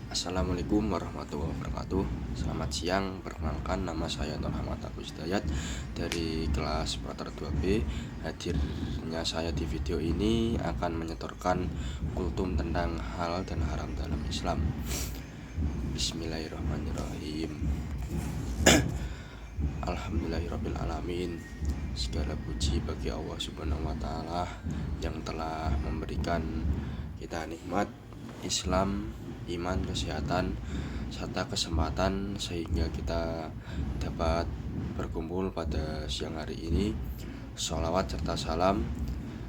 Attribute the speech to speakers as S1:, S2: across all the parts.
S1: Assalamualaikum warahmatullahi wabarakatuh. Selamat siang, perkenalkan nama saya Nur Ahmad Agus Hidayat dari kelas Prater 2B. Hadirnya saya di video ini akan menyetorkan kultum tentang halal dan haram dalam Islam. Bismillahirrahmanirrahim. Alhamdulillahirrabbilalamin. Segala puji bagi Allah Subhanahu wa Ta'ala yang telah memberikan kita nikmat Islam, iman, kesehatan, serta kesempatan sehingga kita dapat berkumpul pada siang hari ini. Sholawat serta salam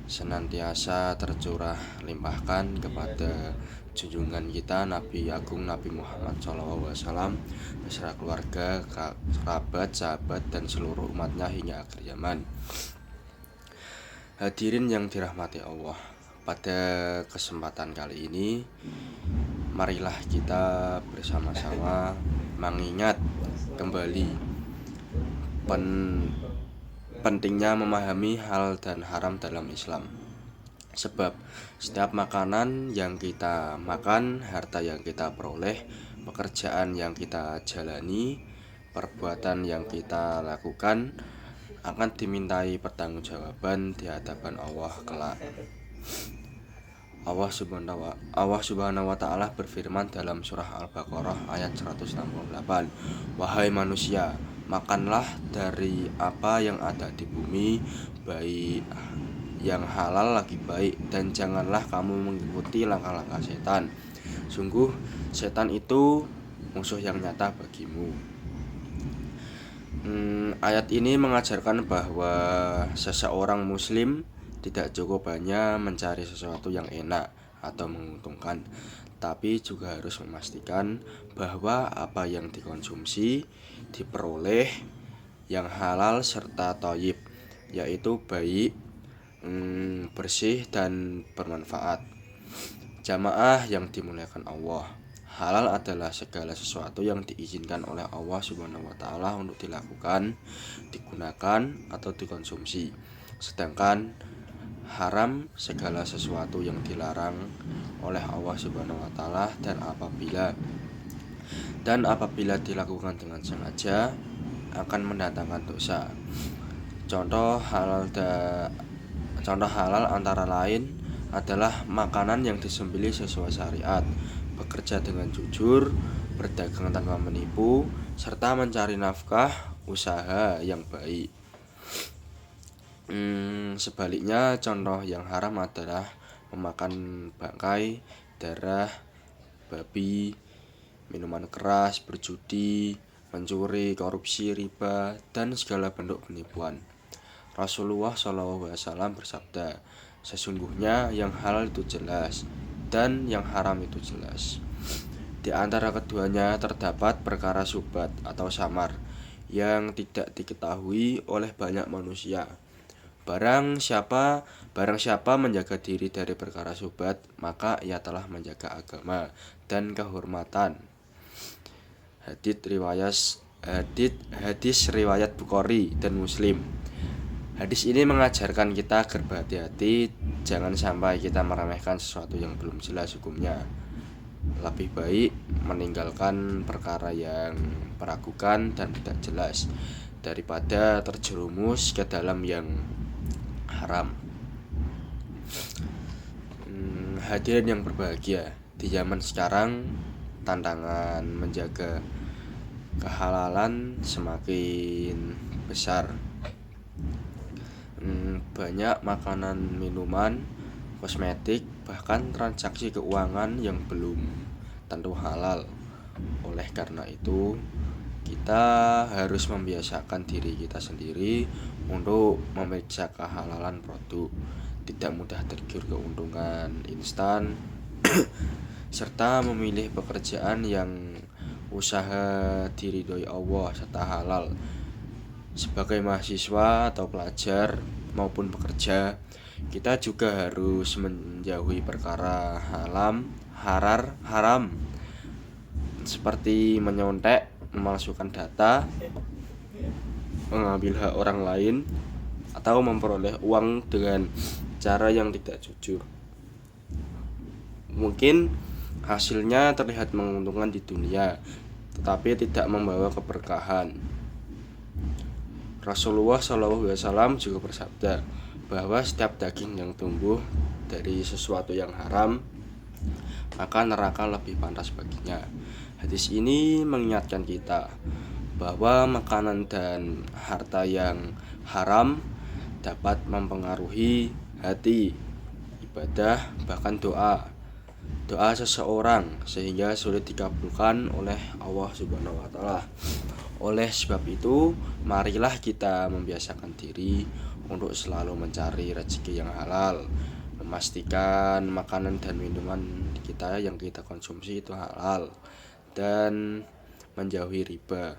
S1: senantiasa tercurah limpahkan kepada junjungan kita Nabi Agung Nabi Muhammad SAW beserta keluarga, kerabat, sahabat, dan seluruh umatnya hingga akhir zaman. Hadirin yang dirahmati Allah, pada kesempatan kali ini marilah kita bersama-sama mengingat kembali pentingnya memahami halal dan haram dalam Islam. Sebab setiap makanan yang kita makan, harta yang kita peroleh, pekerjaan yang kita jalani, perbuatan yang kita lakukan akan dimintai pertanggungjawaban di hadapan Allah kelak. Allah Subhanahu wa Ta'ala berfirman dalam surah Al-Baqarah ayat 168, "Wahai manusia, makanlah dari apa yang ada di bumi, baik yang halal lagi baik, dan janganlah kamu mengikuti langkah-langkah setan. Sungguh setan itu musuh yang nyata bagimu." Ayat ini mengajarkan bahwa seseorang muslim tidak cukup hanya mencari sesuatu yang enak atau menguntungkan, tapi juga harus memastikan bahwa apa yang dikonsumsi diperoleh yang halal serta thayyib, yaitu baik, bersih, dan bermanfaat. Jamaah yang dimuliakan Allah, halal adalah segala sesuatu yang diizinkan oleh Allah Subhanahu wa Ta'ala untuk dilakukan, digunakan, atau dikonsumsi. Sedangkan haram segala sesuatu yang dilarang oleh Allah Subhanahu wa Ta'ala dan apabila dilakukan dengan sengaja akan mendatangkan dosa. Contoh halal antara lain adalah makanan yang disembelih sesuai syariat, bekerja dengan jujur, berdagang tanpa menipu, serta mencari nafkah usaha yang baik. Sebaliknya, contoh yang haram adalah memakan bangkai, darah babi, minuman keras, berjudi, mencuri, korupsi, riba, dan segala bentuk penipuan. Rasulullah SAW bersabda, "Sesungguhnya yang halal itu jelas dan yang haram itu jelas. Di antara keduanya terdapat perkara syubhat atau samar yang tidak diketahui oleh banyak manusia. Barang siapa menjaga diri dari perkara syubhat, maka ia telah menjaga agama dan kehormatan." Hadis riwayat Bukhari dan Muslim. Hadis ini mengajarkan kita agar berhati-hati, jangan sampai kita meremehkan sesuatu yang belum jelas hukumnya. Lebih baik meninggalkan perkara yang meragukan dan tidak jelas daripada terjerumus ke dalam yang haram. Hadirin yang berbahagia, di zaman sekarang tantangan menjaga kehalalan semakin besar. Banyak makanan, minuman, kosmetik, bahkan transaksi keuangan yang belum tentu halal. Oleh karena itu, kita harus membiasakan diri kita sendiri untuk memeriksa kehalalan produk, tidak mudah tergiur keuntungan instan, serta memilih pekerjaan yang usaha diridhoi Allah serta halal. Sebagai mahasiswa atau pelajar maupun pekerja, kita juga harus menjauhi perkara haram seperti menyontek, memalsukan data, mengambil hak orang lain, atau memperoleh uang dengan cara yang tidak jujur. Mungkin Hasilnya terlihat menguntungkan di dunia, tetapi tidak membawa keberkahan. Rasulullah SAW juga bersabda bahwa setiap daging yang tumbuh dari sesuatu yang haram, maka neraka lebih pantas baginya. Hadis ini mengingatkan kita bahwa makanan dan harta yang haram dapat mempengaruhi hati, ibadah, bahkan doa seseorang sehingga sulit dikabulkan oleh Allah Subhanahu wa taala. Oleh sebab itu, marilah kita membiasakan diri untuk selalu mencari rezeki yang halal, memastikan makanan dan minuman kita yang kita konsumsi itu halal, dan menjauhi riba,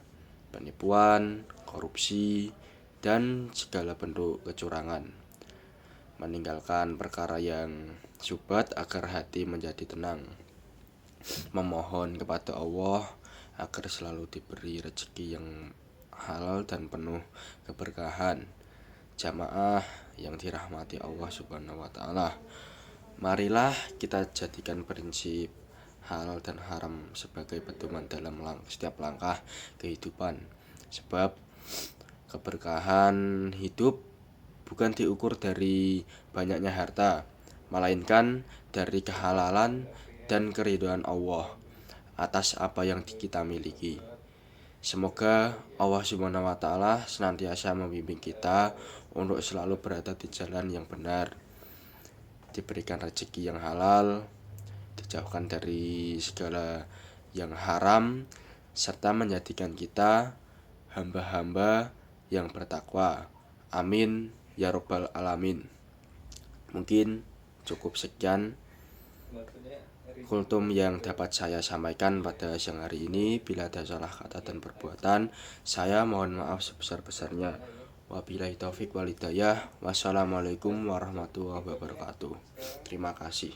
S1: penipuan, korupsi, dan segala bentuk kecurangan. Meninggalkan perkara yang syubhat agar hati menjadi tenang. Memohon kepada Allah agar selalu diberi rezeki yang halal dan penuh keberkahan. Jamaah yang dirahmati Allah Subhanahu wa taala, marilah kita jadikan prinsip halal dan haram sebagai pedoman dalam setiap langkah kehidupan. Sebab keberkahan hidup bukan diukur dari banyaknya harta, melainkan dari kehalalan dan keridhaan Allah atas apa yang kita miliki. Semoga Allah Subhanahu wa taala senantiasa membimbing kita untuk selalu berada di jalan yang benar, diberikan rezeki yang halal, dijauhkan dari segala yang haram, serta menjadikan kita hamba-hamba yang bertakwa. Amin ya robbal alamin. Mungkin cukup sekian kultum yang dapat saya sampaikan pada siang hari ini. Bila ada salah kata dan perbuatan, saya mohon maaf sebesar-besarnya. Wabillahi taufik wal hidayah. Wassalamualaikum warahmatullahi wabarakatuh. Terima kasih.